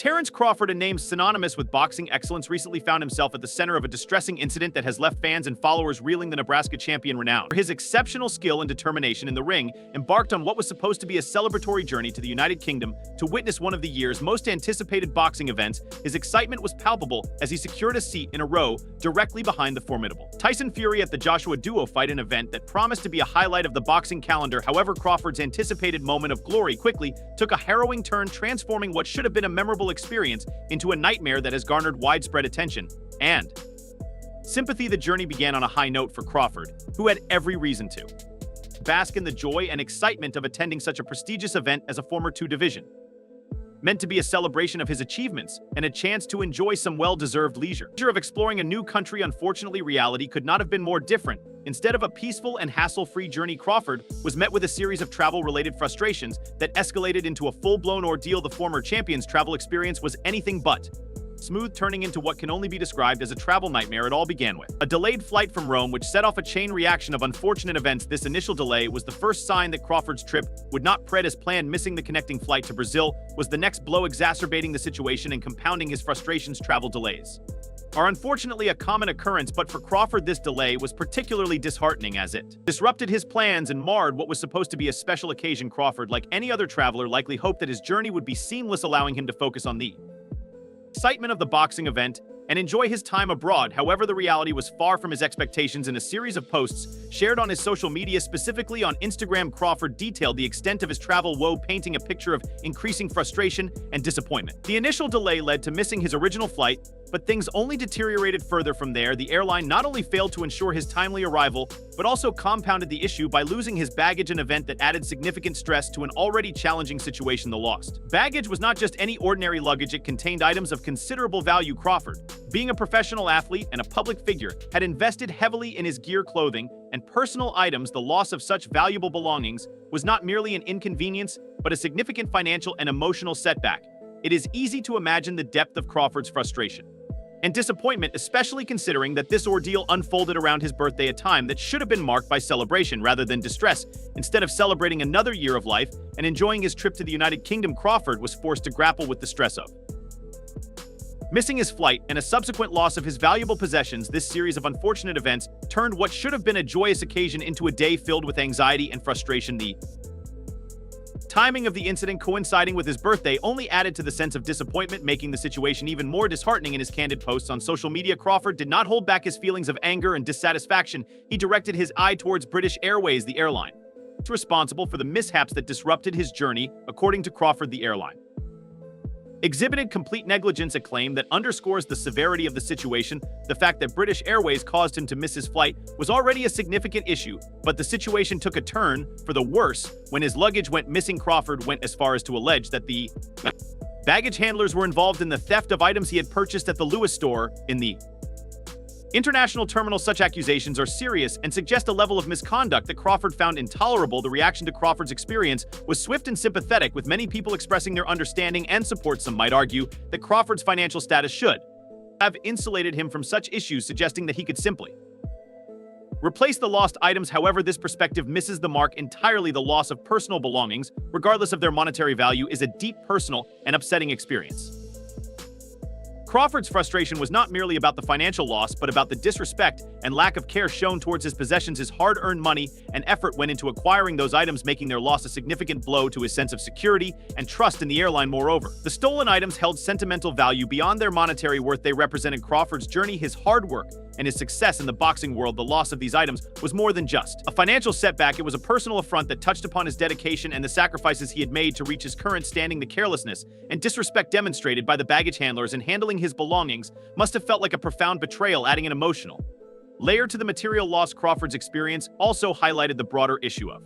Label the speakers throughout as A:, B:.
A: Terence Crawford, a name synonymous with boxing excellence, recently found himself at the center of a distressing incident that has left fans and followers reeling. The Nebraska champion, renowned for his exceptional skill and determination in the ring, embarked on what was supposed to be a celebratory journey to the United Kingdom to witness one of the year's most anticipated boxing events. His excitement was palpable as he secured a seat in a row directly behind the formidable Tyson Fury at the Joshua Duo fight, an event that promised to be a highlight of the boxing calendar. However, Crawford's anticipated moment of glory quickly took a harrowing turn, transforming what should have been a memorable experience into a nightmare that has garnered widespread attention and sympathy. The journey began on a high note for Crawford, who had every reason to bask in the joy and excitement of attending such a prestigious event as a former two-division. Meant to be a celebration of his achievements and a chance to enjoy some well-deserved leisure. The pleasure of exploring a new country. Unfortunately, reality could not have been more different. Instead of a peaceful and hassle-free journey, Crawford was met with a series of travel-related frustrations that escalated into a full-blown ordeal. The former champion's travel experience was anything but smooth, turning into what can only be described as a travel nightmare. It all began with a delayed flight from Rome, which set off a chain reaction of unfortunate events. This initial delay was the first sign that Crawford's trip would not proceed as planned. Missing the connecting flight to Brazil was the next blow, exacerbating the situation and compounding his frustrations. Travel delays are unfortunately a common occurrence, but for Crawford this delay was particularly disheartening as it disrupted his plans and marred what was supposed to be a special occasion. Crawford, like any other traveler, likely hoped that his journey would be seamless, allowing him to focus on the excitement of the boxing event and enjoy his time abroad. However, the reality was far from his expectations. In a series of posts shared on his social media, specifically on Instagram, Crawford detailed the extent of his travel woe, painting a picture of increasing frustration and disappointment. The initial delay led to missing his original flight, but things only deteriorated further from there. The airline not only failed to ensure his timely arrival, but also compounded the issue by losing his baggage, an event that added significant stress to an already challenging situation. The lost baggage was not just any ordinary luggage, it contained items of considerable value. Crawford, being a professional athlete and a public figure, had invested heavily in his gear, clothing, and personal items. The loss of such valuable belongings was not merely an inconvenience, but a significant financial and emotional setback. It is easy to imagine the depth of Crawford's frustration and disappointment, especially considering that this ordeal unfolded around his birthday, a time that should have been marked by celebration rather than distress. Instead of celebrating another year of life and enjoying his trip to the United Kingdom, Crawford was forced to grapple with the stress of missing his flight and a subsequent loss of his valuable possessions. This series of unfortunate events turned what should have been a joyous occasion into a day filled with anxiety and frustration. The timing of the incident coinciding with his birthday only added to the sense of disappointment, making the situation even more disheartening. In his candid posts on social media, Crawford did not hold back his feelings of anger and dissatisfaction. He directed his eye towards British Airways, the airline responsible for the mishaps that disrupted his journey. According to Crawford, the airline exhibited complete negligence, a claim that underscores the severity of the situation. The fact that British Airways caused him to miss his flight was already a significant issue, but the situation took a turn for the worse when his luggage went missing. Crawford went as far as to allege that the baggage handlers were involved in the theft of items he had purchased at the Lewis store in the international terminal. Such accusations are serious and suggest a level of misconduct that Crawford found intolerable. The reaction to Crawford's experience was swift and sympathetic, with many people expressing their understanding and support. Some might argue that Crawford's financial status should have insulated him from such issues, suggesting that he could simply replace the lost items. However, this perspective misses the mark entirely. The loss of personal belongings, regardless of their monetary value, is a deep personal and upsetting experience. Crawford's frustration was not merely about the financial loss, but about the disrespect and lack of care shown towards his possessions. His hard-earned money and effort went into acquiring those items, making their loss a significant blow to his sense of security and trust in the airline. Moreover, the stolen items held sentimental value beyond their monetary worth. They represented Crawford's journey, his hard work, and his success in the boxing world. The loss of these items was more than just a financial setback. It was a personal affront that touched upon his dedication and the sacrifices he had made to reach his current standing. The carelessness and disrespect demonstrated by the baggage handlers in handling his belongings must have felt like a profound betrayal, adding an emotional layer to the material loss. Crawford's experience also highlighted the broader issue of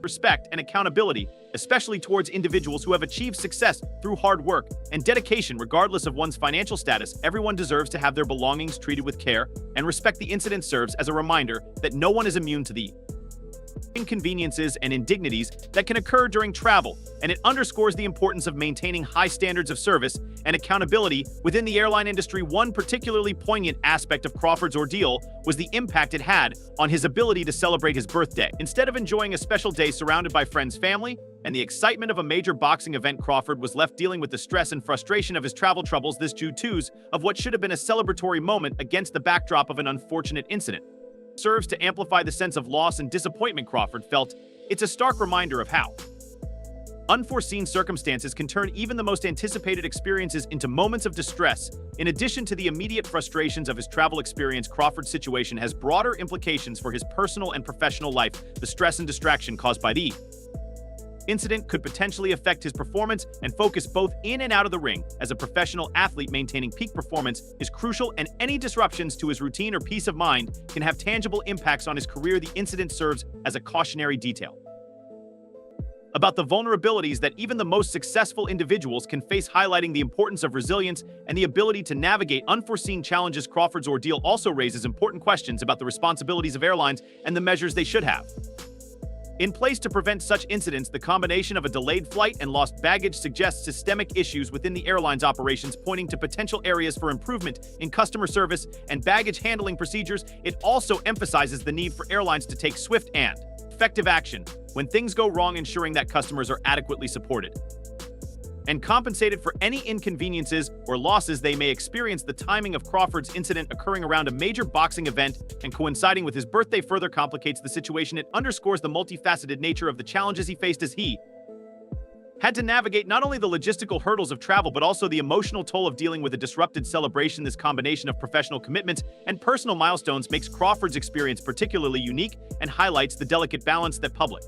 A: respect and accountability, especially towards individuals who have achieved success through hard work and dedication. Regardless of one's financial status, everyone deserves to have their belongings treated with care and respect. The incident serves as a reminder that no one is immune to the inconveniences and indignities that can occur during travel, and it underscores the importance of maintaining high standards of service and accountability within the airline industry. One particularly poignant aspect of Crawford's ordeal was the impact it had on his ability to celebrate his birthday. Instead of enjoying a special day surrounded by friends, family, and the excitement of a major boxing event, Crawford was left dealing with the stress and frustration of his travel troubles. This due to of what should have been a celebratory moment against the backdrop of an unfortunate incident serves to amplify the sense of loss and disappointment Crawford felt. It's a stark reminder of how unforeseen circumstances can turn even the most anticipated experiences into moments of distress. In addition to the immediate frustrations of his travel experience, Crawford's situation has broader implications for his personal and professional life. The stress and distraction caused by the incident could potentially affect his performance and focus both in and out of the ring. As a professional athlete, maintaining peak performance is crucial, and any disruptions to his routine or peace of mind can have tangible impacts on his career. The incident serves as a cautionary detail about the vulnerabilities that even the most successful individuals can face, highlighting the importance of resilience and the ability to navigate unforeseen challenges. Crawford's ordeal also raises important questions about the responsibilities of airlines and the measures they should have in place to prevent such incidents. The combination of a delayed flight and lost baggage suggests systemic issues within the airline's operations, pointing to potential areas for improvement in customer service and baggage handling procedures. It also emphasizes the need for airlines to take swift and effective action when things go wrong, ensuring that customers are adequately supported and compensated for any inconveniences or losses they may experience. The timing of Crawford's incident occurring around a major boxing event and coinciding with his birthday further complicates the situation. It underscores the multifaceted nature of the challenges he faced as he had to navigate not only the logistical hurdles of travel but also the emotional toll of dealing with a disrupted celebration. This combination of professional commitments and personal milestones makes Crawford's experience particularly unique and highlights the delicate balance that public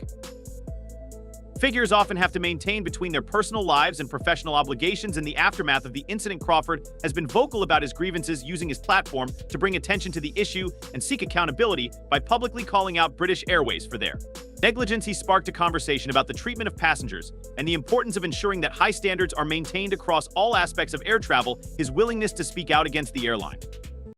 A: figures often have to maintain between their personal lives and professional obligations. In the aftermath of the incident, Crawford has been vocal about his grievances, using his platform to bring attention to the issue and seek accountability by publicly calling out British Airways for their negligence. He sparked a conversation about the treatment of passengers and the importance of ensuring that high standards are maintained across all aspects of air travel. His willingness to speak out against the airline